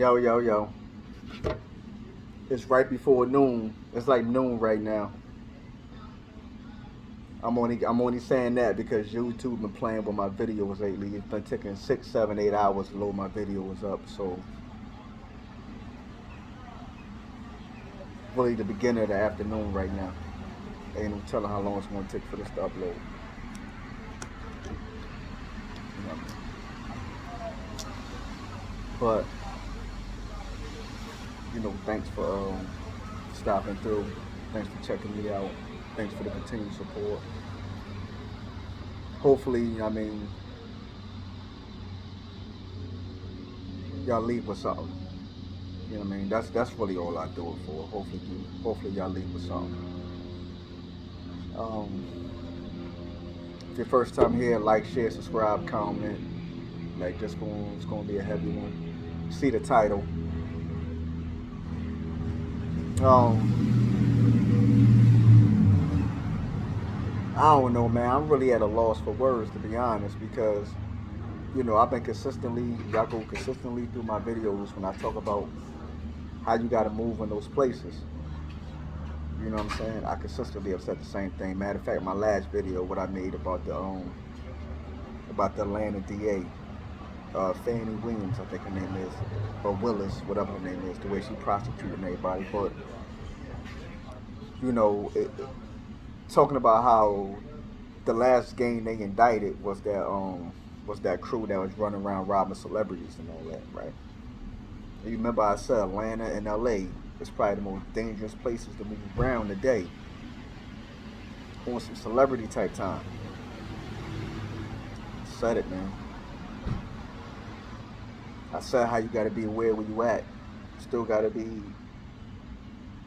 Yo, yo, yo. It's right before noon. It's like noon right now. I'm only saying that because YouTube been playing with my videos lately. It's been taking 6, 7, 8 hours to load my videos up. So really the beginning of the afternoon right now. Ain't no telling how long it's gonna take for this to upload. You know? But thanks for stopping through. Thanks for checking me out. Thanks for the continued support. Hopefully, y'all leave with something. You know what I mean? That's really all I do it for. Hopefully y'all leave with something. If your first time here, like, share, subscribe, comment. Like it's gonna be a heavy one. See the title. I don't know, man. I'm really at a loss for words, to be honest, because I've been y'all go consistently through my videos when I talk about how you got to move in those places. You know what I'm saying? I consistently have said the same thing. Matter of fact, my last video, what I made about the Atlanta DA, Fannie Williams, I think her name is, or Willis, whatever her name is, the way she prosecuted everybody. But talking about how the last gang they indicted was that crew that was running around robbing celebrities and all that, right? And you remember I said Atlanta and LA is probably the most dangerous places to move around today on some celebrity type time. Said it, man. I said how you gotta be aware where you at. Still gotta be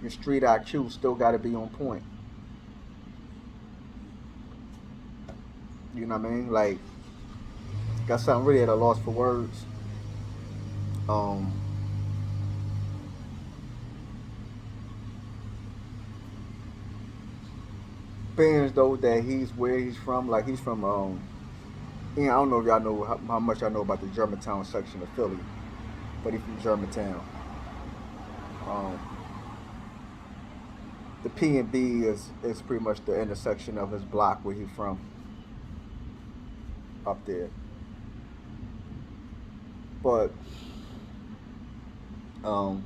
your street IQ still gotta be on point. You know what I mean? Like, got something really at a loss for words. Um, Being though that he's where he's from, like he's from I don't know if y'all know how much I know about the Germantown section of Philly, but he's from Germantown. Um, the PNB is pretty much the intersection of his block where he's from, up there. But um,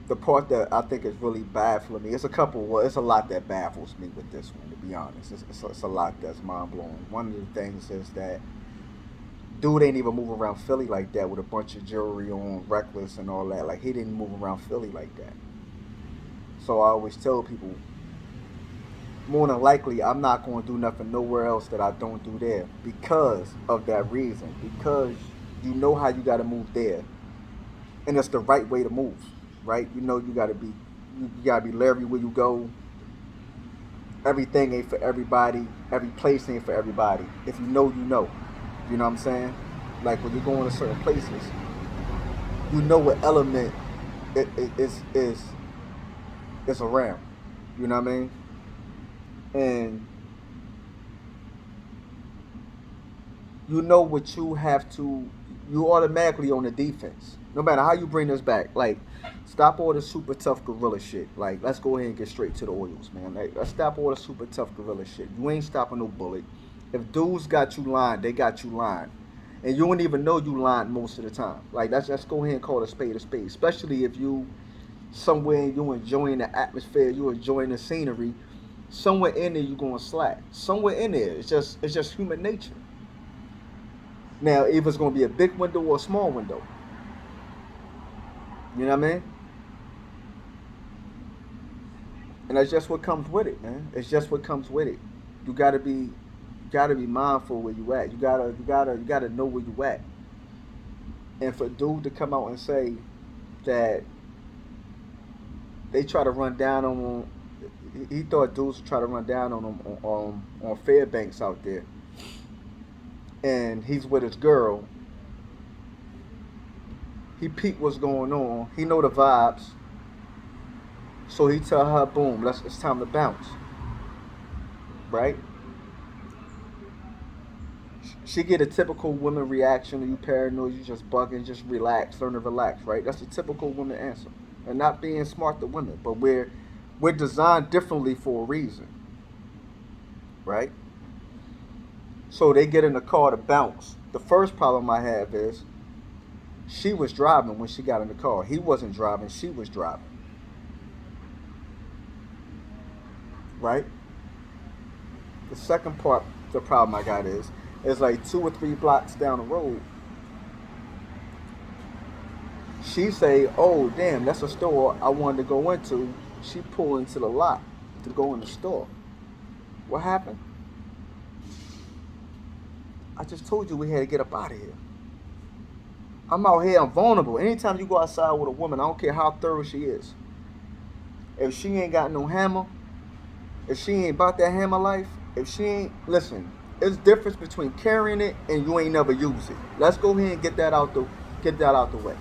the part that I think is really baffling me, it's a lot that baffles me with this one, to be honest. It's a lot that's mind blowing. One of the things is that dude ain't even move around Philly like that with a bunch of jewelry on, reckless and all that. Like, he didn't move around Philly like that. So I always tell people, more than likely, I'm not going to do nothing nowhere else that I don't do there because of that reason. Because you know how you got to move there, and it's the right way to move, right? You gotta be leery where you go. Everything ain't for everybody. Every place ain't for everybody. If you know, you know. You know what I'm saying? Like when you're going to certain places, you know what element is around. You know what I mean? And you know what you have to. You automatically on the defense. No matter how you bring this back, like stop all the super tough gorilla shit. Like let's go ahead and get straight to the oils, man. Like let's stop all the super tough gorilla shit. You ain't stopping no bullet. If dudes got you lined, they got you lined, and you don't even know you lined most of the time. Like let's go ahead and call a spade a spade. Especially if you somewhere and you enjoying the atmosphere, you enjoying the scenery. Somewhere in there you gonna slack. Somewhere in there, it's just human nature. Now, if it's gonna be a big window or a small window, you know what I mean? And that's just what comes with it, man. It's just what comes with it. You gotta be mindful where you at. You gotta know where you at. And for dude to come out and say that they try to run down on him, he thought dudes would try to run down on him on Fairbanks out there, and he's with his girl. He peeped what's going on. He know the vibes. So he tell her, boom, it's time to bounce, right? She get a typical woman reaction. Are you paranoid? You just bugging? Just relax. Learn to relax, right? That's a typical woman answer. And not being smart to women, but we're designed differently for a reason, right? So they get in the car to bounce. The first problem I have is she was driving when she got in the car. He wasn't driving. She was driving, right? The second part, the problem I got is like 2 or 3 blocks down the road. She say, "Oh damn, that's a store I wanted to go into." She pulled into the lot to go in the store. What happened? I just told you we had to get up out of here. I'm out here, I'm vulnerable. Anytime you go outside with a woman, I don't care how thorough she is. If she ain't got no hammer, if she ain't about that hammer life, if she ain't, listen, it's difference between carrying it and you ain't never use it. Let's go ahead and get that out the way.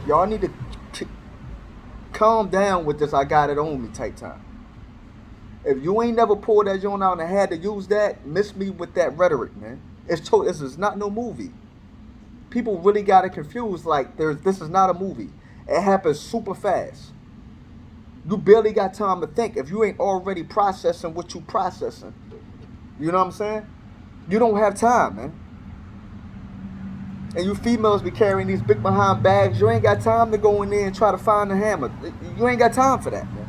Y'all need to calm down with this "I got it on me" type time. If you ain't never pulled that joint out and had to use that, miss me with that rhetoric, man. This is not no movie. People really got it confused. Like this is not a movie. It happens super fast. You barely got time to think if you ain't already processing what you processing. You know what I'm saying? You don't have time, man. And you females be carrying these big behind bags. You ain't got time to go in there and try to find the hammer. You ain't got time for that, man.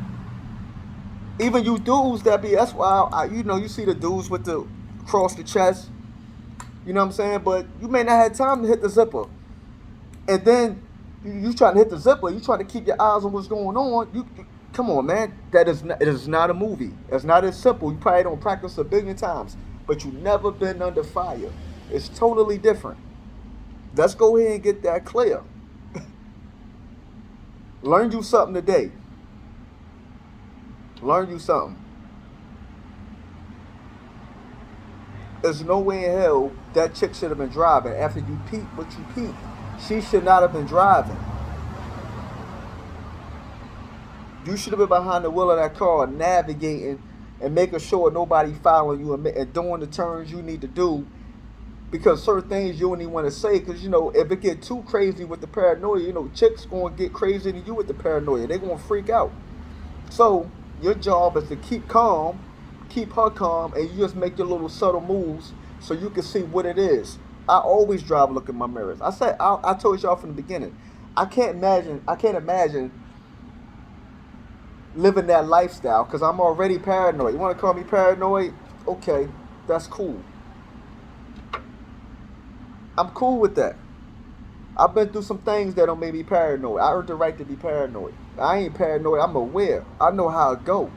Even you dudes that be, that's why you see the dudes with the across the chest. You know what I'm saying? But you may not have time to hit the zipper. And then you trying to hit the zipper. You trying to keep your eyes on what's going on. You come on, man. It is not a movie. It's not as simple. You probably don't practice a billion times, but you never been under fire. It's totally different. Let's go ahead and get that clear. Learn you something today. Learn you something. There's no way in hell that chick should have been driving after you peeped what you peeped. She should not have been driving. You should have been behind the wheel of that car navigating and making sure nobody following you and doing the turns you need to do, because certain things you don't even want to say, because if it get too crazy with the paranoia, chicks going to get crazier than you with the paranoia. They're going to freak out. So your job is to keep calm, keep her calm, and you just make your little subtle moves so you can see what it is. I always drive look in my mirrors. I told y'all from the beginning, I can't imagine living that lifestyle because I'm already paranoid. You want to call me paranoid? Okay, that's cool. I'm cool with that. I've been through some things that don't make me paranoid. I earned the right to be paranoid. I ain't paranoid. I'm aware. I know how it go.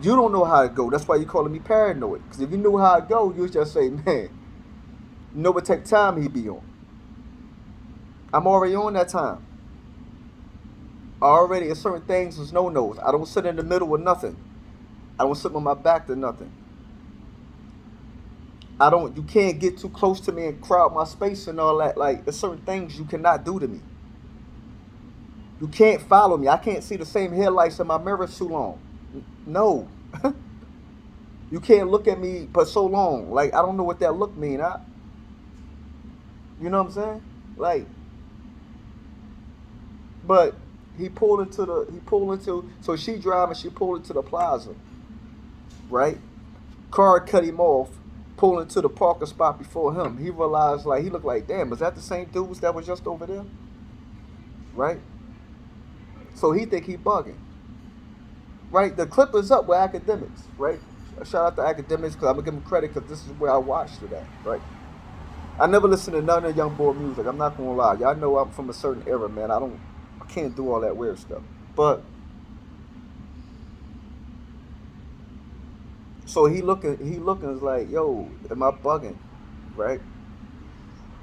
You don't know how it go. That's why you calling me paranoid. Because if you knew how it go, you would just say, man, you know what take time he be on. I'm already on that time. Already, in certain things, there's no-nos. I don't sit in the middle with nothing. I don't sit with my back to nothing. You can't get too close to me and crowd my space and all that. Like, there's certain things you cannot do to me. You can't follow me. I can't see the same headlights in my mirrors too long. No. You can't look at me for so long. Like, I don't know what that look mean. You know what I'm saying? Like, but so she driving, she pulled into the plaza. Right? Car cut him off. Pulled into the parking spot before him. He realized, he looked like, damn, was that the same dudes that was just over there? Right? So he think he bugging. Right? The clip is up with Academics, right? Shout out to Academics because I'm going to give him credit because this is where I watched it at, right? I never listen to none of Young Boy music. I'm not going to lie. Y'all know I'm from a certain era, man. I can't do all that weird stuff. But so he looking is like, yo, am I bugging? Right?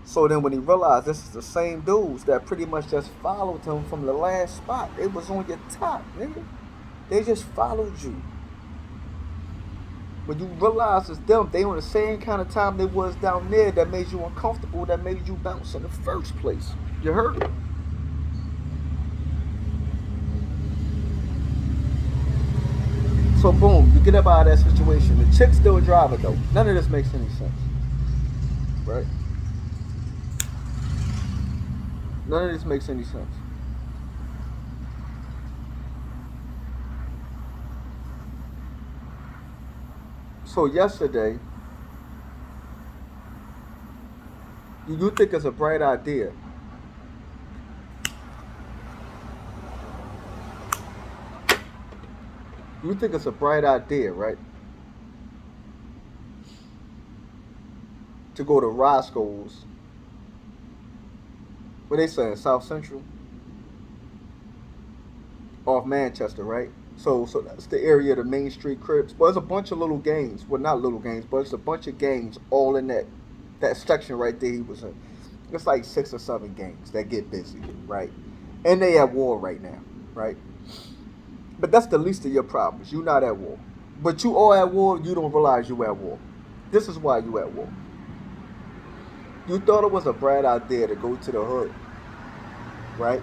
So then when he realized this is the same dudes that pretty much just followed him from the last spot, it was on your top, nigga. They just followed you. When you realize it's them, they on the same kind of time they was down there that made you uncomfortable, that made you bounce in the first place. You heard it? So boom, you get up out of that situation. The chick's still driving though. None of this makes any sense. right? None of this makes any sense. So yesterday, you think it's a bright idea. You think it's a bright idea, right? To go to Roscoe's, what they saying, South Central, off Manchester, right? So that's the area of the Main Street Cribs. But there's a bunch of little gangs. Well, not little gangs, but it's a bunch of gangs all in that section right there he was in. It's like 6 or 7 gangs that get busy, right? And they at war right now, right? But that's the least of your problems. You not at war. But you all at war, you don't realize you at war. This is why you at war. You thought it was a bright idea to go to the hood, right?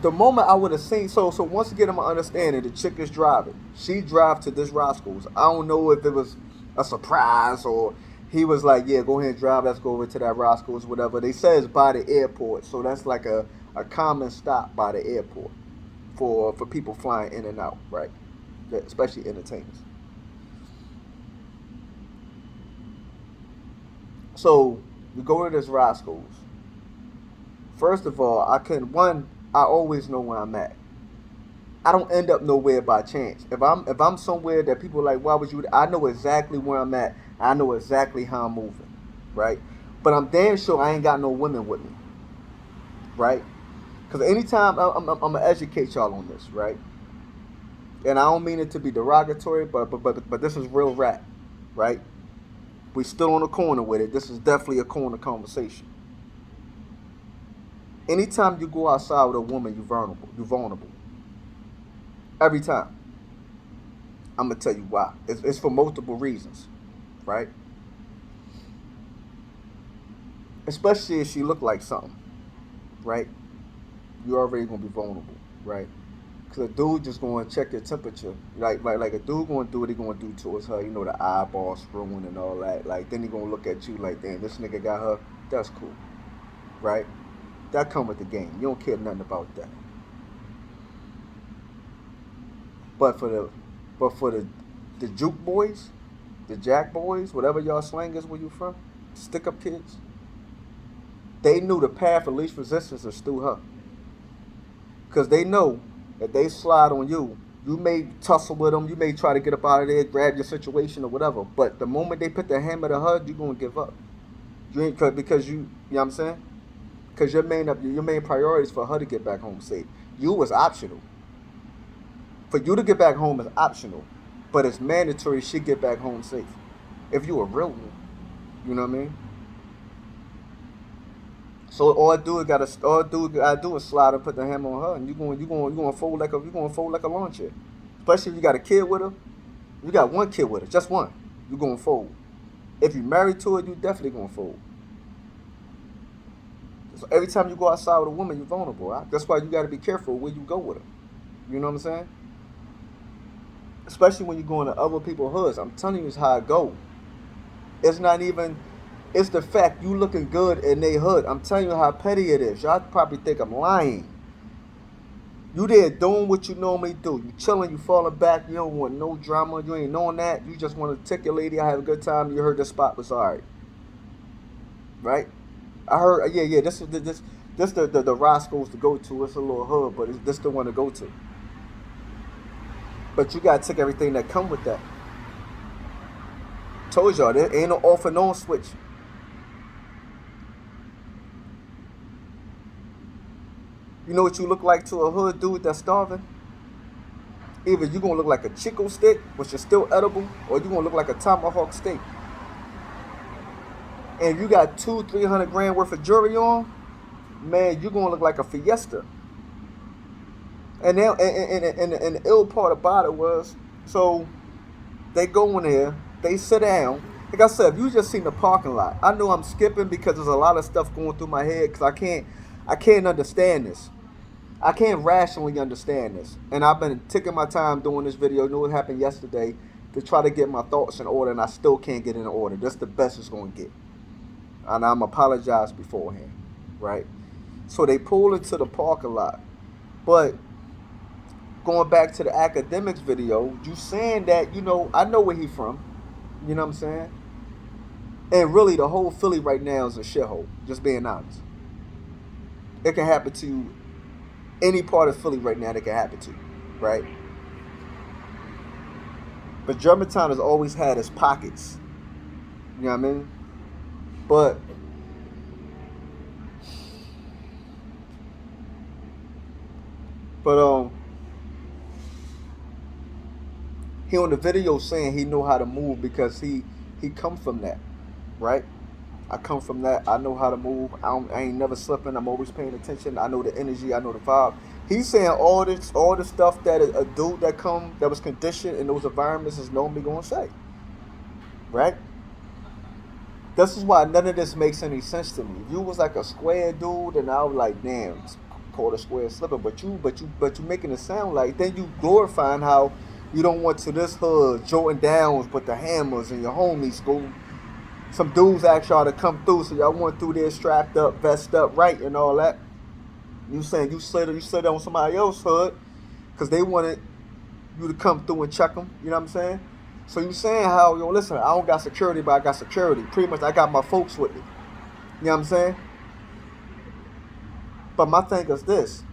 The moment I would have seen, so once again, I'm understanding the chick is driving. She drive to this Roscoe's. I don't know if it was a surprise or he was like, yeah, go ahead and drive. Let's go over to that Roscoe's, whatever. They say it's by the airport, so that's like a common stop by the airport for people flying in and out, right? Especially entertainers. So we go to this Roscoe's. First of all, I always know where I'm at. I don't end up nowhere by chance. If I'm somewhere that people are like, why would you? I know exactly where I'm at. I know exactly how I'm moving, right? But I'm damn sure I ain't got no women with me, right? Because anytime I'm gonna educate y'all on this, right? And I don't mean it to be derogatory, but this is real rap, right? We still on the corner with it. This is definitely a corner conversation. Anytime you go outside with a woman, you're vulnerable. You're vulnerable. Every time. I'm gonna tell you why. It's for multiple reasons, right? Especially if she look like something, right? You're already gonna be vulnerable, right? Cause a dude just gonna check your temperature, like a dude gonna do what he gonna do towards her. You know, the eyeball screwing and all that. Like then he gonna look at you like, damn, this nigga got her. That's cool, right? That come with the game. You don't care nothing about that. But for the juke boys, the jack boys, whatever y'all slang is where you from, stick up kids, they knew the path of least resistance is through her. Because they know that they slide on you, you may tussle with them, you may try to get up out of there, grab your situation or whatever. But the moment they put their hammer to her, you're gonna give up. You ain't because you know what I'm saying? Because your main priority is for her to get back home safe. You was optional. For you to get back home is optional, but it's mandatory she get back home safe. If you a real one, you know what I mean. So all dude gotta do is slide and put the hammer on her, and you gonna fold like a lawn chair. Especially if you got a kid with her. You got one kid with her, just one. You gonna fold. If you married to her, you definitely gonna fold. So every time you go outside with a woman, you're vulnerable. Right? That's why you got to be careful where you go with her. You know what I'm saying? Especially when you go into other people's hoods. I'm telling you, it's how it go. It's not even. It's the fact you looking good in their hood. I'm telling you how petty it is. Y'all probably think I'm lying. You there doing what you normally do. You chilling, you falling back. You don't want no drama. You ain't knowing that. You just want to take your lady. I have a good time. You heard the spot was alright, right? I heard, yeah. This the Roscoe's to go to. It's a little hood, but this the one to go to. But you gotta take everything that come with that. Told y'all there ain't no off and on switch. You know what you look like to a hood dude that's starving? Either you gonna look like a chico stick, which is still edible, or you gonna look like a tomahawk steak. And you got 200-300 grand worth of jewelry on, man, you gonna look like a fiesta. And now, and the ill part about it was, so they go in there, they sit down. Like I said, if you just seen the parking lot, I know I'm skipping because there's a lot of stuff going through my head because I can't understand this. I can't rationally understand this. And I've been taking my time doing this video. I knew what happened yesterday to try to get my thoughts in order, and I still can't get in order. That's the best it's going to get. and I'm apologize beforehand, right? So they pull into the parking lot. But going back to the academics video, you saying that, I know where he from. You know what I'm saying? And really, the whole Philly right now is a shithole. Just being honest. It can happen to any part of Philly right now. That can happen to, right? But Germantown has always had its pockets. You know what I mean? But but he on the video saying he know how to move because he come from that, right? I come from that. I know how to move. I ain't never slipping. I'm always paying attention. I know the energy. I know the vibe. He's saying all the stuff that a dude that was conditioned in those environments is normally gonna say, right? This is why none of this makes any sense to me. If you was like a square dude, and I was like, damn, it's called a square slipper. But you making it sound like then you glorifying how you don't want to this hood Jordan Downs, but the hammers and your homies go. Some dudes ask y'all to come through, so y'all went through there strapped up, vest up, right, and all that. You saying you slid on somebody else's hood because they wanted you to come through and check them. You know what I'm saying? So you saying how, listen, I don't got security, but I got security. Pretty much, I got my folks with me. You know what I'm saying? But my thing is this: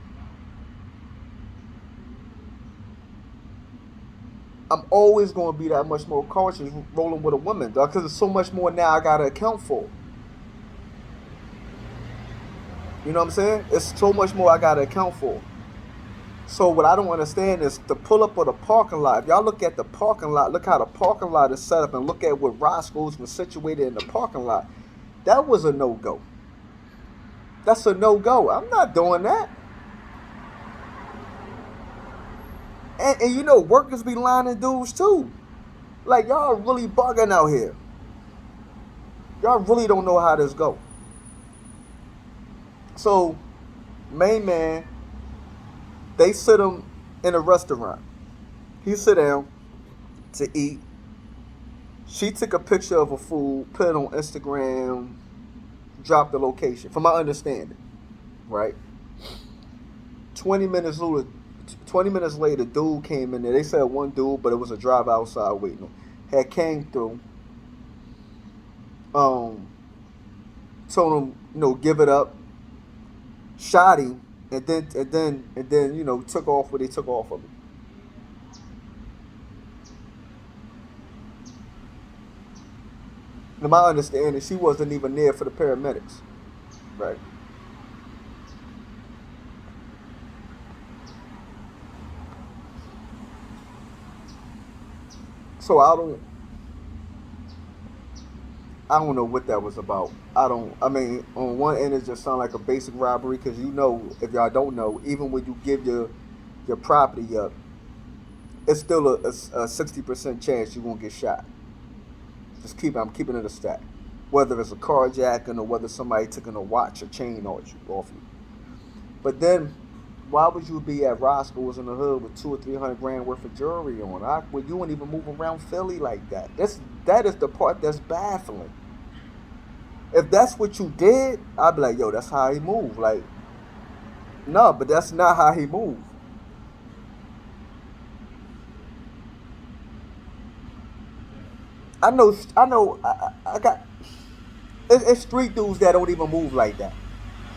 I'm always going to be that much more cautious rolling with a woman, dog, because there's so much more now I got to account for. You know what I'm saying? It's so much more I got to account for. So what I don't understand is the pull up of the parking lot. If y'all look at the parking lot, look how the parking lot is set up, and look at what Roscoe's was situated in the parking lot. That was a no go. That's a no go. I'm not doing that. And workers be lining dudes too. Like y'all really bugging out here. Y'all really don't know how this go. So, main man, they sit him in a restaurant. He sit down to eat. She took a picture of her food, put it on Instagram, dropped the location. From my understanding, right? 20 minutes later, 20 minutes later, dude came in there. They said one dude, but it was a driver outside waiting. Had came through. Um, Told him, give it up. Shot him, and then took off what they took off of him. To my understanding, she wasn't even there for the paramedics, right? So I don't know what that was about. I don't. I mean, on one end, it just sounds like a basic robbery because if y'all don't know, even when you give your property up, it's still a 60% chance you're gonna get shot. I'm keeping it a stat. Whether it's a carjacking or whether somebody taking a watch or chain off you. But then, why would you be at Roscoe's in the hood with 200 or 300 grand worth of jewelry on? Well, you wouldn't even move around Philly like that. That is the part that's baffling. If that's what you did, I'd be like, yo, that's how he moved. Like, no, but that's not how he moved. I got. It's street dudes that don't even move like that.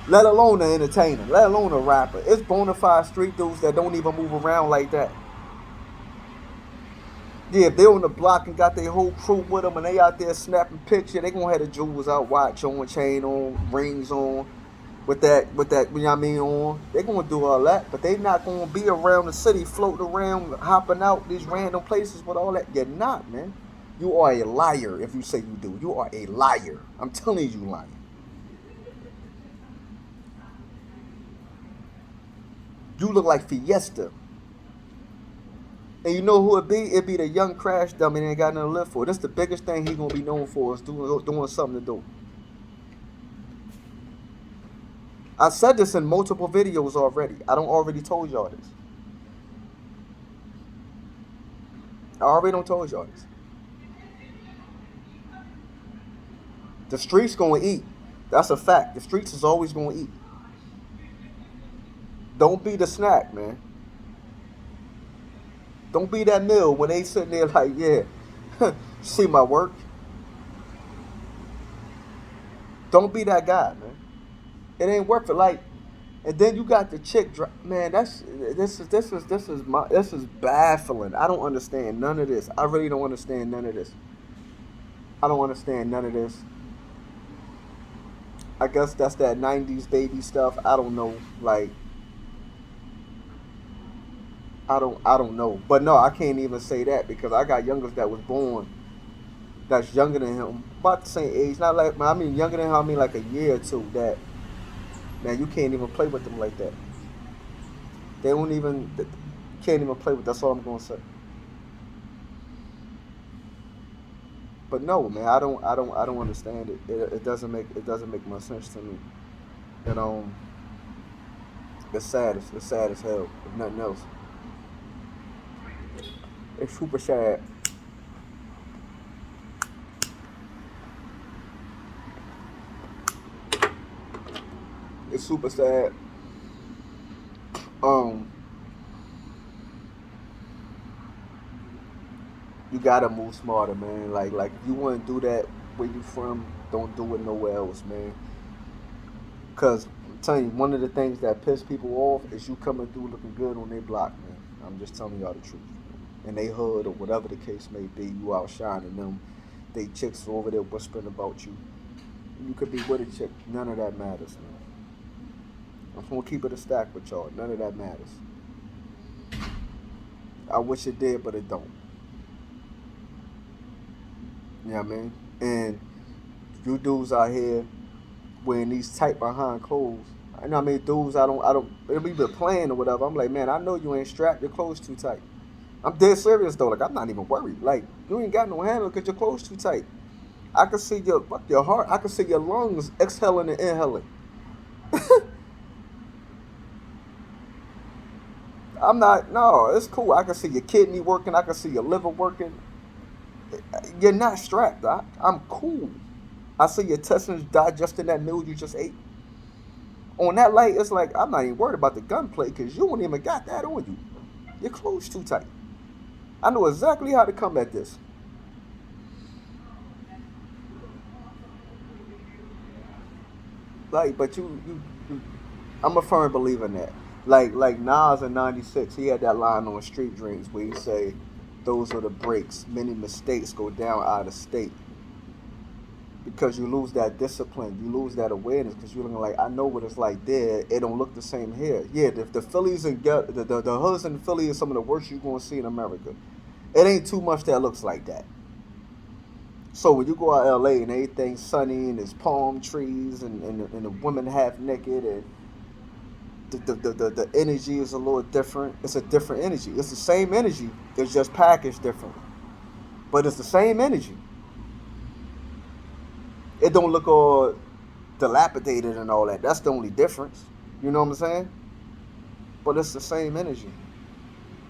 Let alone an entertainer, let alone a rapper. It's bona fide street dudes that don't even move around like that. Yeah, if they on the block and got their whole crew with them and they out there snapping pictures, they gonna have the jewels out, watch on, chain on, rings on, with that, you know what I mean, on. They gonna do all that, but they not gonna be around the city, floating around, hopping out these random places with all that. You're not, man. You are a liar if you say you do. You are a liar. I'm telling you, lying. You look like Fiesta. And you know who it be? It be the young crash dummy that ain't got nothing to live for. That's the biggest thing he gonna be known for is doing something to do. I said this in multiple videos already. I don't already told y'all this. I already don't told y'all this. The streets gonna eat. That's a fact. The streets is always gonna eat. Don't be the snack, man. Don't be that meal when they sitting there like, yeah, see my work. Don't be that guy, man. It ain't worth it. Like, and then you got the chick, man. This is baffling. I don't understand none of this. I really don't understand none of this. I don't understand none of this. I guess that's that '90s baby stuff. I don't know. Like, I don't know. But no, I can't even say that because I got youngers that was born that's younger than him, about the same age. Not like I mean younger than him. I mean like a year or two. That man, you can't even play with them like that. They don't even can't even play with. That's all I'm gonna say. But no, man, I don't understand it. It doesn't make much sense to me. You know, it's sad as hell. If nothing else, it's super sad. It's super sad. Um, you gotta move smarter, man. Like you want to do that where you from, don't do it nowhere else, man. Cause I'm telling you, one of the things that piss people off is you coming through looking good on their block, man. I'm just telling y'all the truth. In they hood or whatever the case may be, you outshining them. They chicks over there whispering about you. You could be with a chick. None of that matters, man. I'm just gonna keep it a stack with y'all. None of that matters. I wish it did, but it don't. You know what I mean? And you dudes out here wearing these tight behind clothes. I know I mean dudes I don't it'll be the playing or whatever. I'm like, man, I know you ain't strapped your clothes too tight. I'm dead serious though, like I'm not even worried. Like you ain't got no handle because your clothes too tight. I can see your heart, I can see your lungs exhaling and inhaling. I'm not no, it's cool. I can see your kidney working, I can see your liver working. You're not strapped. I'm cool. I see your intestines digesting that meal you just ate. On that light, it's like I'm not even worried about the gunplay because you don't even got that on you. Your clothes too tight. I know exactly how to come at this. Like, but you I'm a firm believer in that. Like Nas in '96, he had that line on Street Dreams where he say, "Those are the breaks. Many mistakes go down out of state because you lose that discipline, you lose that awareness because you're looking like I know what it's like there. It don't look the same here. Yeah, the Phillies and the hoods in Philly is some of the worst you're gonna see in America. It ain't too much that looks like that. So when you go out LA and everything's sunny and there's palm trees and the women half naked and the energy is a little different. It's a different energy. It's the same energy. It's just packaged different. But it's the same energy. It don't look all dilapidated and all that. That's the only difference. You know what I'm saying? But it's the same energy.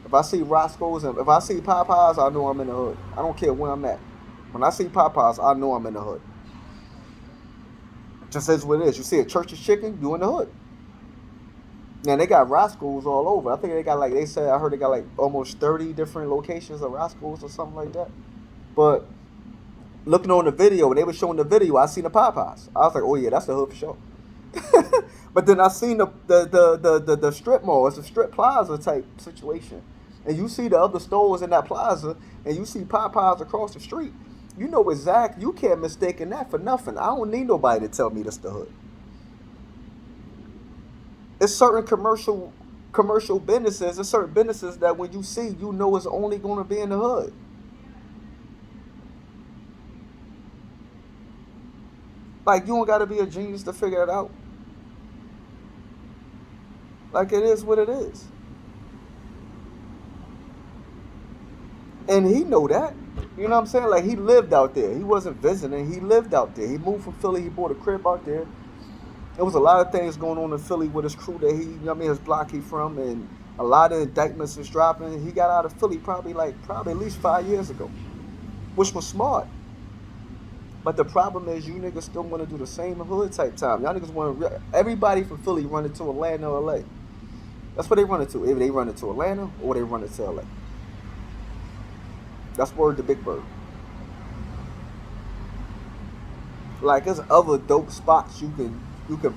If I see Roscoe's and if I see Popeyes, I know I'm in the hood. I don't care where I'm at. When I see Popeyes, I know I'm in the hood. Just as what it is. You see a Church's Chicken, you in the hood. Now they got Roscoe's all over. I think they got like they said. I heard they got like almost 30 different locations of Roscoe's or something like that. But looking on the video, when they were showing the video, I seen the Popeyes. I was like, oh yeah, that's the hood for sure. But then I seen the strip mall. It's a strip plaza type situation, and you see the other stores in that plaza, and you see Popeyes across the street. You know exactly. You can't mistake that for nothing. I don't need nobody to tell me this the hood. It's certain commercial businesses. It's certain businesses that when you see, you know it's only going to be in the hood. Like you don't got to be a genius to figure it out. Like it is what it is, and he know that. You know what I'm saying? Like he lived out there. He wasn't visiting. He lived out there. He moved from Philly. He bought a crib out there. There was a lot of things going on in Philly with his crew that he, you know what I mean, his block he from, and a lot of indictments was dropping. He got out of Philly probably at least 5 years ago, which was smart. But the problem is, you niggas still want to do the same hood type time. Y'all niggas want to. Everybody from Philly run into Atlanta or LA. That's what they run into. Either they run into Atlanta or they run into LA. That's word to Big Bird. Like, there's other dope spots you can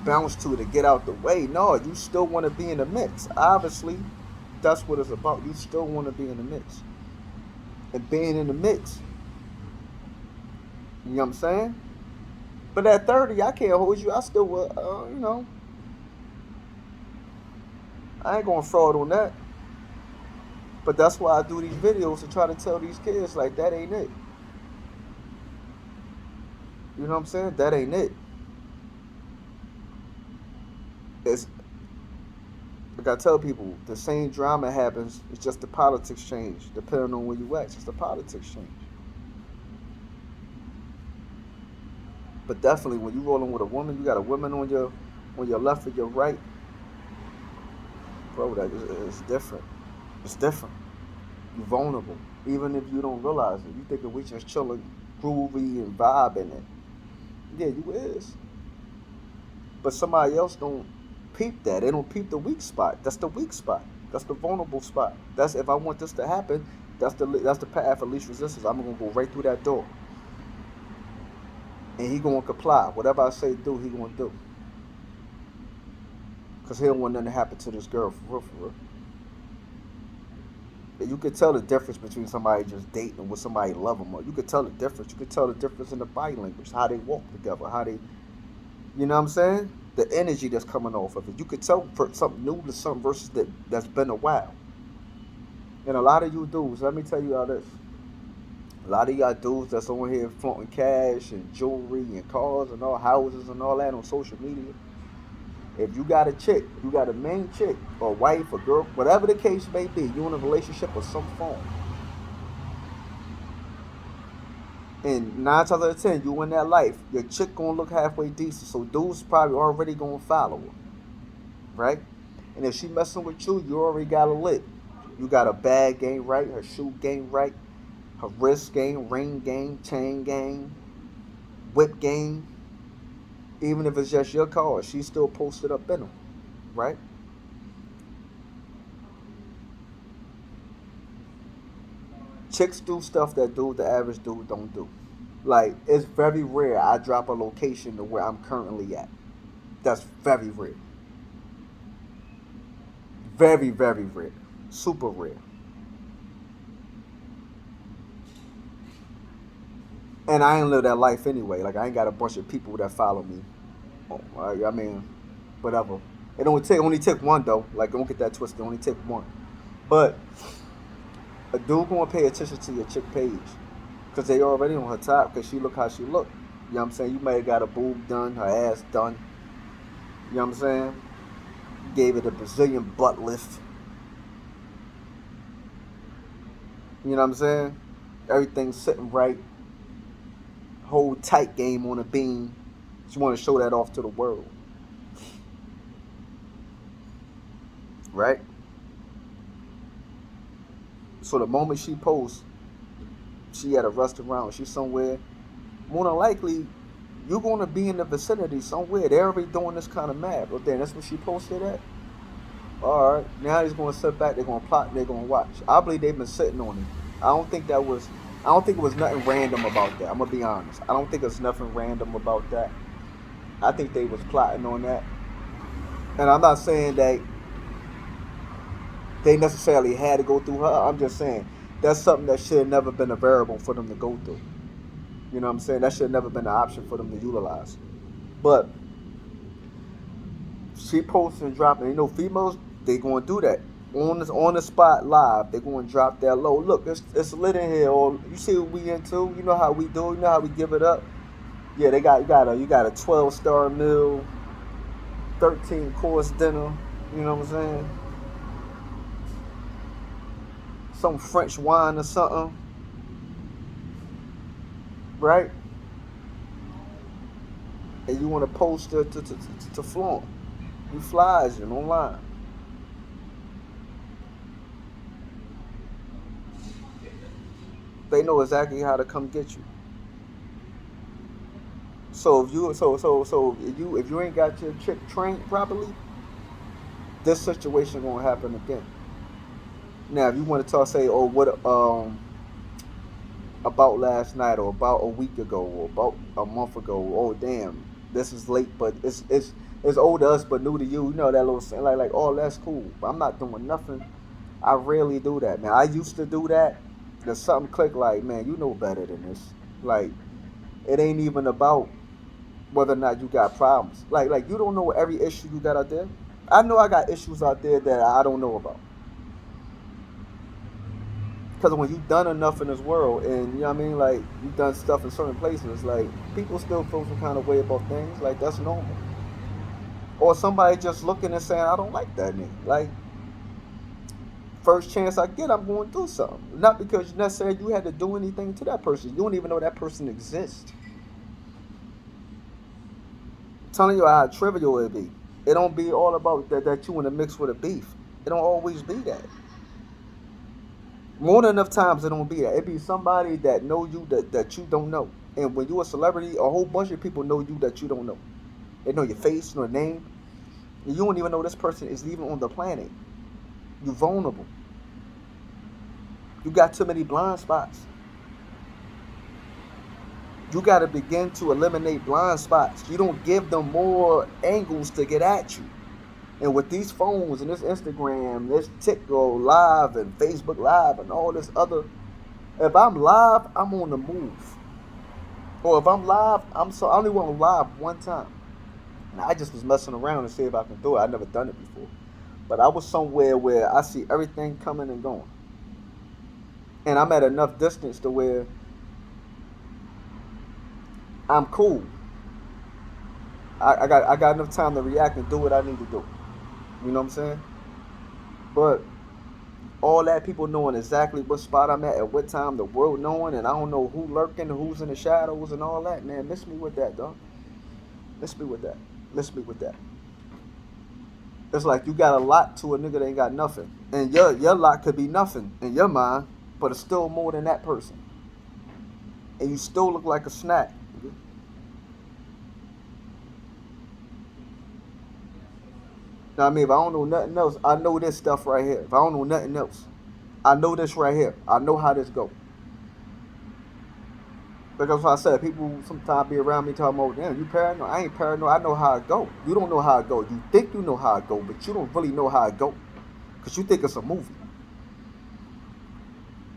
bounce to get out the way. No, you still want to be in the mix. Obviously, that's what it's about. You still want to be in the mix. And being in the mix, you know what I'm saying? But at 30, I can't hold you. I still will, I ain't going to fraud on that. But that's why I do these videos to try to tell these kids, like, that ain't it. You know what I'm saying? That ain't it. It's, like I tell people, the same drama happens. It's just the politics change. Depending on where you at, it's just the politics change. But definitely, when you rolling with a woman, you got a woman on your left or your right, bro. That is different. It's different. You're vulnerable, even if you don't realize it. You thinking we just chilling, groovy and vibing it. Yeah, you is. But somebody else don't peep that. They don't peep the weak spot. That's the weak spot. That's the vulnerable spot. That's if I want this to happen. That's the path of least resistance. I'm gonna go right through that door, and he gonna comply. Whatever I say do, he gonna do. Cause he don't want nothing to happen to this girl for real, for real. And you could tell the difference between somebody just dating and with somebody love them. Or you could tell the difference. You could tell the difference in the body language, how they walk together, how they, you know what I'm saying? The energy that's coming off of it. You could tell for something new to something versus that's been a while. And a lot of you dudes, let me tell you all this. A lot of y'all dudes that's on here flaunting cash and jewelry and cars and all houses and all that on social media. If you got a chick, you got a main chick or wife or girl, whatever the case may be, you in a relationship of some form. And 9 times out of 10, you in that life, your chick gonna look halfway decent. So dudes probably already gonna follow her, right? And if she messing with you, you already got a lick. You got a bag game right, her shoe game right, her wrist game, ring game, chain game, whip game. Even if it's just your car, she's still posted up in them, right? Chicks do stuff that the average dude don't do. Like, it's very rare I drop a location to where I'm currently at. That's very rare. Very, very rare. Super rare. And I ain't live that life anyway. Like, I ain't got a bunch of people that follow me. Oh, I mean, whatever. It only take one though. Like, don't get that twisted. It only take one. But a dude gonna pay attention to your chick page because they already on her top because she look how she look. You know what I'm saying? You may have got a boob done, her ass done. You know what I'm saying? Gave it a Brazilian butt lift. You know what I'm saying? Everything's sitting right. Whole tight game on a beam. She want to show that off to the world. Right? So the moment she posts, she at a restaurant, she's somewhere, more than likely, you're going to be in the vicinity somewhere. They're already doing this kind of math. But then that's what she posted at. All right, now he's going to sit back. They're going to plot. And they're going to watch. I believe they've been sitting on him. I don't think that was. I don't think it was nothing random about that. I'm gonna be honest. I don't think it's nothing random about that. I think they was plotting on that. And I'm not saying that they necessarily had to go through her. I'm just saying that's something that should have never been a variable for them to go through. You know what I'm saying? That should have never been an option for them to utilize. But she posts and dropping. You know, females they gonna do that on the spot live. They gonna drop that low. Look, it's lit in here. Or you see what we into? You know how we do. You know how we give it up. Yeah, you got a 12-star meal, 13-course dinner. You know what I'm saying? Some French wine or something, right? And you want to post to flaunt. You flies in online. They know exactly how to come get you. So if you ain't got your chick trained properly, this situation gonna happen again. Now, if you want to talk, say, oh, what about last night or about a week ago or about a month ago? Oh, damn, this is late, but it's old to us, but new to you. You know that little saying, like, oh, that's cool. But I'm not doing nothing. I rarely do that, man. I used to do that. There's something click like, man, you know better than this. Like, it ain't even about whether or not you got problems. Like you don't know every issue you got out there. I know I got issues out there that I don't know about. Because when you've done enough in this world, and you know what I mean, like you've done stuff in certain places, like people still feel some kind of way about things. Like that's normal. Or somebody just looking and saying, I don't like that nigga. Like first chance I get, I'm going to do something. Not because necessarily you had to do anything to that person. You don't even know that person exists. I'm telling you how trivial it be. It don't be all about that you in the mix with a beef. It don't always be that. More than enough times it don't be that. It be somebody that know you that you don't know. And when you a celebrity, a whole bunch of people know you that you don't know. They know your face, know your name. And you don't even know this person is even on the planet. You vulnerable. You got too many blind spots. You got to begin to eliminate blind spots. You don't give them more angles to get at you. And with these phones and this Instagram, this TikTok live and Facebook live and all this other, if I'm live, I'm on the move. Or if I'm live, I only went live one time. And I just was messing around to see if I can do it. I never done it before. But I was somewhere where I see everything coming and going. And I'm at enough distance to where I'm cool. I got enough time to react and do what I need to do. You know what I'm saying? But all that people knowing exactly what spot I'm at what time, the world knowing, and I don't know who lurking, who's in the shadows, and all that. Man, miss me with that, dog. Miss me with that. Miss me with that. It's like you got a lot to a nigga that ain't got nothing, and your lot could be nothing in your mind, but it's still more than that person, and you still look like a snack. Now, I mean, if I don't know nothing else, I know this stuff right here. If I don't know nothing else, I know this right here. I know how this go. Because like I said, people sometimes be around me talking about, damn, you paranoid? I ain't paranoid. I know how it go. You don't know how it go. You think you know how it go, but you don't really know how it go. Because you think it's a movie.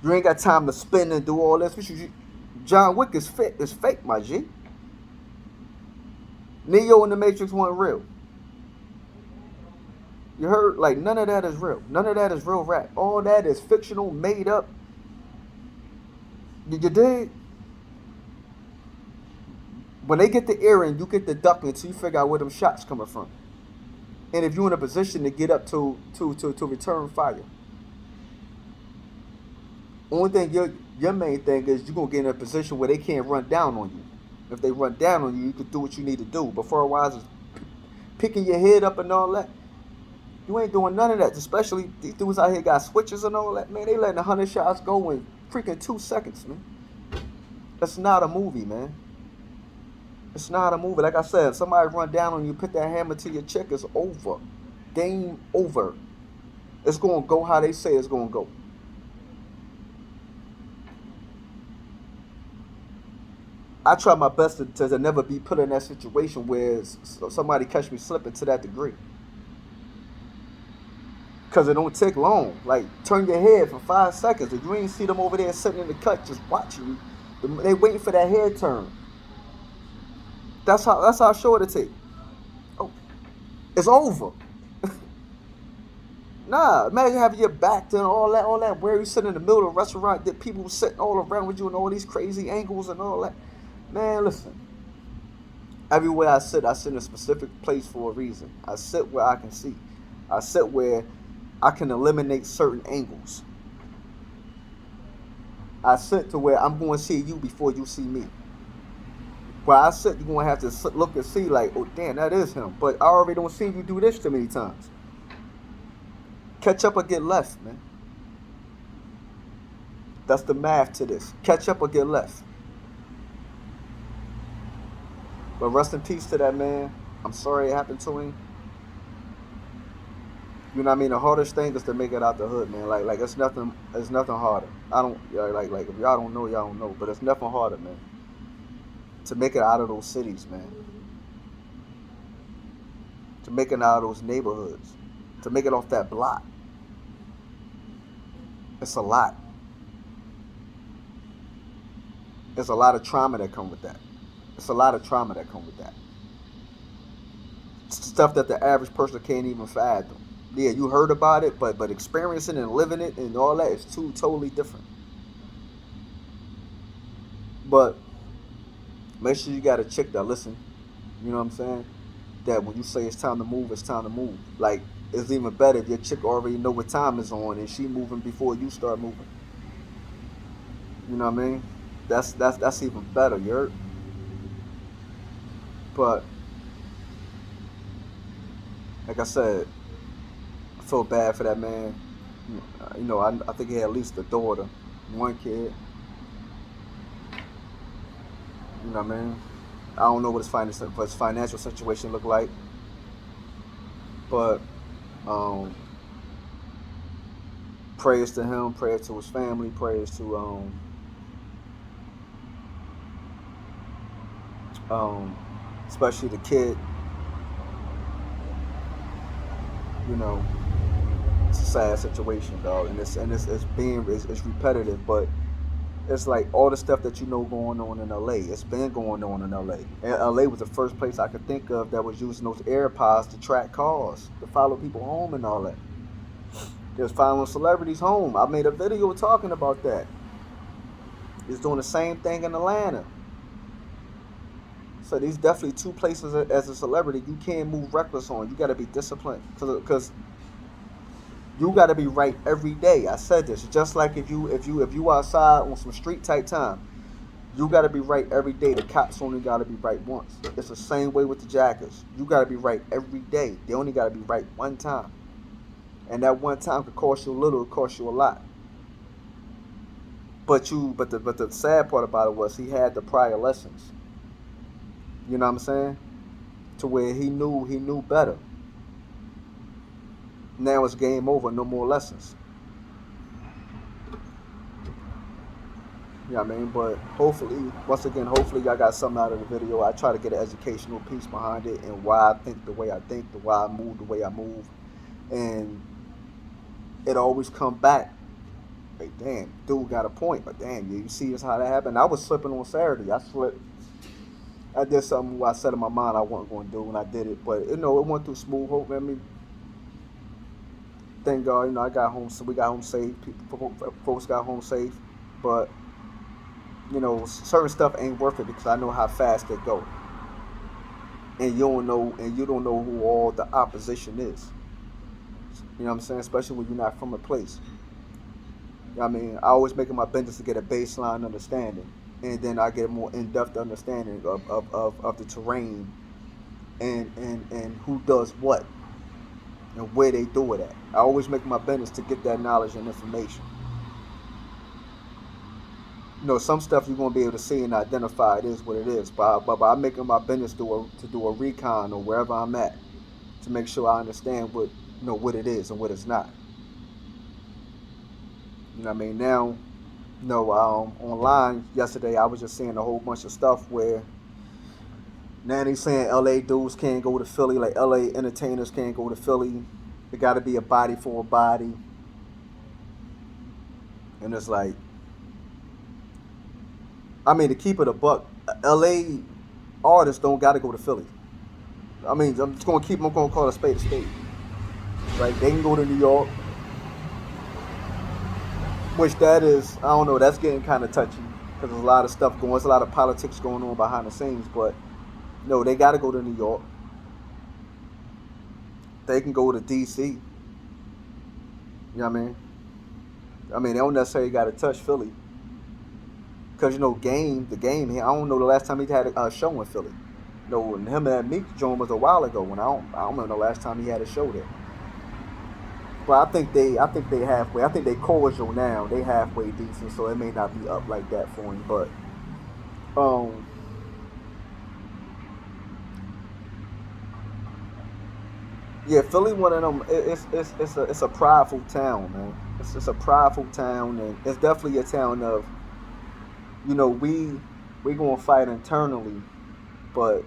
You ain't got time to spin and do all this. John Wick is fake, my G. Neo and the Matrix weren't real. You heard? Like, none of that is real. None of that is real rap. All that is fictional, made up. Did you dig? When they get the earring, you get the ducking until you figure out where them shots coming from. And if you're in a position to get up to return fire. Only thing your main thing is you're gonna get in a position where they can't run down on you. If they run down on you, you can do what you need to do. But for a while, it's picking your head up and all that. You ain't doing none of that. Especially these dudes out here got switches and all that. Man, they letting 100 shots go in freaking 2 seconds, man. That's not a movie, man. It's not a movie. Like I said, if somebody run down on you, put that hammer to your check, it's over. Game over. It's gonna go how they say it's gonna go. I try my best to never be put in that situation where somebody catch me slipping to that degree. Because it don't take long. Like, turn your head for 5 seconds. If you ain't see them over there sitting in the cut just watching you, they waiting for that head turn. That's how short it take. Oh, it's over. Nah, imagine having your back to all that where you sit in the middle of a restaurant, that people sitting all around with you and all these crazy angles and all that. Man, listen. Everywhere I sit in a specific place for a reason. I sit where I can see. I sit where I can eliminate certain angles. I sit to where I'm going to see you before you see me. Where I sit, you're going to have to look and see like, oh, damn, that is him. But I already don't see you do this too many times. Catch up or get left, man. That's the math to this. Catch up or get left. But rest in peace to that man. I'm sorry it happened to him. You know what I mean? The hardest thing is to make it out the hood, man. Like it's nothing harder. I don't like if y'all don't know, y'all don't know. But it's nothing harder, man. To make it out of those cities, man. To make it out of those neighborhoods. To make it off that block. It's a lot. There's a lot of trauma that come with that. It's a lot of trauma that come with that. Stuff that the average person can't even fathom. Yeah, you heard about it, but experiencing and living it and all that is two totally different. But make sure you got a chick that listen. You know what I'm saying? That when you say it's time to move, it's time to move. Like it's even better if your chick already know what time is on and she moving before you start moving. You know what I mean? That's even better. You heard? But like I said, I feel bad for that man. You know, I think he had at least a daughter, one kid. You know what I mean? I don't know what his financial situation looked like, but um, prayers to him, prayers to his family, prayers to um, especially the kid. You know, it's a sad situation, dog, and it's repetitive, but it's like all the stuff that you know going on in LA. It's been going on in LA. And LA was the first place I could think of that was using those AirPods to track cars, to follow people home and all that. They was following celebrities home. I made a video talking about that. It's doing the same thing in Atlanta. So these definitely two places as a celebrity you can't move reckless on. You got to be disciplined because you got to be right every day. I said this. Just like if you outside on some street type time, you got to be right every day. The cops only got to be right once. It's the same way with the jackers. You got to be right every day. They only got to be right one time, and that one time could cost you a little, it cost you a lot. But the sad part about it was he had the prior lessons. You know what I'm saying? To where he knew better. Now it's game over. No more lessons. You know what I mean? But hopefully, once again, hopefully y'all got something out of the video. I try to get an educational piece behind it and why I think the way I think, the why I move the way I move, and it always come back. Like, damn, dude got a point, but damn, you see this how that happened. I was slipping on Saturday. I slipped. I did something I said in my mind I wasn't going to do, and I did it. But it went through smooth. Hope, I mean, thank God, I got home. So we got home safe. Folks got home safe, but certain stuff ain't worth it because I know how fast they go, and you don't know who all the opposition is. You know what I'm saying? Especially when you're not from a place. You know what I mean, I always make it my business to get a baseline understanding, and then I get a more in-depth understanding of the terrain and who does what and where they do it at. I always make my business to get that knowledge and information. Some stuff you're gonna be able to see and identify it is what it is. But by making my business to do a recon or wherever I'm at to make sure I understand what it is and what it's not. You know what I mean? Now, online yesterday I was just seeing a whole bunch of stuff where now they saying LA dudes can't go to Philly, like LA entertainers can't go to Philly. It got to be a body for a body, and it's like, I mean, to keep it a buck, LA artists don't got to go to Philly. I mean, I'm gonna call a spade a spade. Right? They can go to New York, which that is, I don't know, that's getting kind of touchy because there's a lot of stuff there's a lot of politics going on behind the scenes. But no, they got to go to New York. They can go to DC. You know what I mean? They don't necessarily got to touch Philly. Because, the game, I don't know the last time he had a show in Philly. And him and Meek Jones was a while ago, and I don't remember the last time he had a show there. But I think they halfway. I think they cordial now. They halfway decent, so it may not be up like that for him. But Yeah, Philly, one of them. It's a prideful town, man. It's a prideful town, and it's definitely a town of, we gonna fight internally, but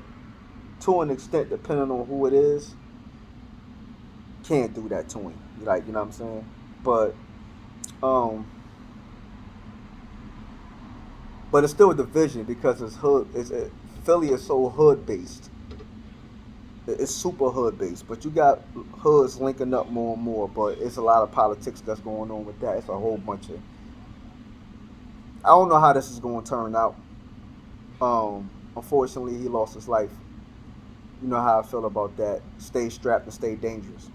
to an extent, depending on who it is, can't do that to him. Like, you know what I'm saying? But um, but it's still a division because it's hood. Philly is so hood based. It's super hood based, but you got hoods linking up more and more. But it's a lot of politics that's going on with that. It's a whole bunch of. I don't know how this is going to turn out. Unfortunately, he lost his life. You know how I feel about that. Stay strapped and stay dangerous.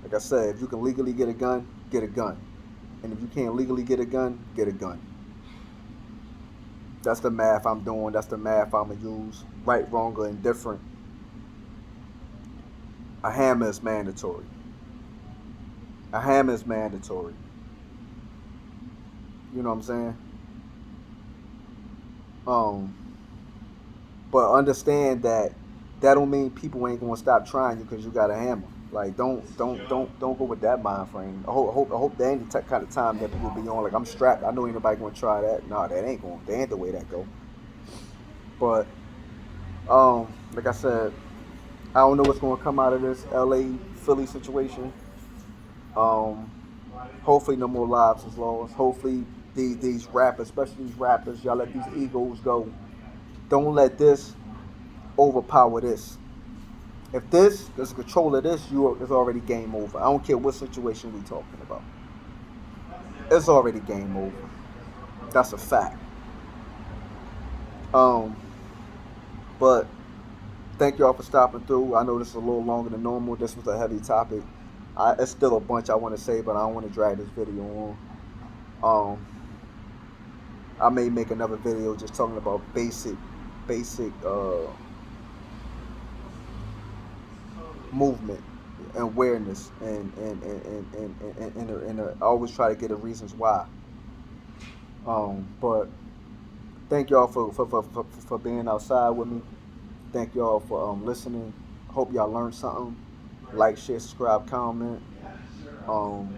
Like I said, if you can legally get a gun, get a gun. And if you can't legally get a gun, get a gun. That's the math I'm doing. That's the math I'm gonna use. Right, wrong, or indifferent. A hammer is mandatory. A hammer is mandatory. You know what I'm saying? Um, but understand that don't mean people ain't gonna stop trying you because you got a hammer. Like don't go with that mind frame. I hope that ain't the kind of time that people be on. Like, I'm strapped. I know ain't nobody gonna try that. Nah, that ain't going. That ain't the way that go. But like I said, I don't know what's gonna come out of this LA Philly situation. Um, hopefully no more lives is lost. Hopefully these rappers, especially these rappers, y'all let these egos go. Don't let this overpower this. If this is control of this, it's already game over. I don't care what situation we talking about. It's already game over. That's a fact. Um, but thank y'all for stopping through. I know this is a little longer than normal. This was a heavy topic. It's still a bunch I want to say, but I don't want to drag this video on. I may make another video just talking about basic movement and awareness, and I always try to get the reasons why. But thank y'all for being outside with me. Thank y'all for listening. Hope y'all learned something. Like, share, subscribe, comment. Um,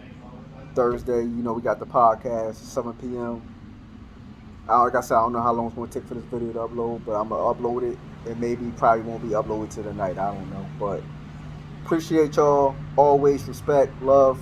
Thursday, we got the podcast 7 p.m. Like I said, I don't know how long it's going to take for this video to upload, but I'm going to upload it. It maybe probably won't be uploaded to the night. I don't know. But appreciate y'all. Always respect, love.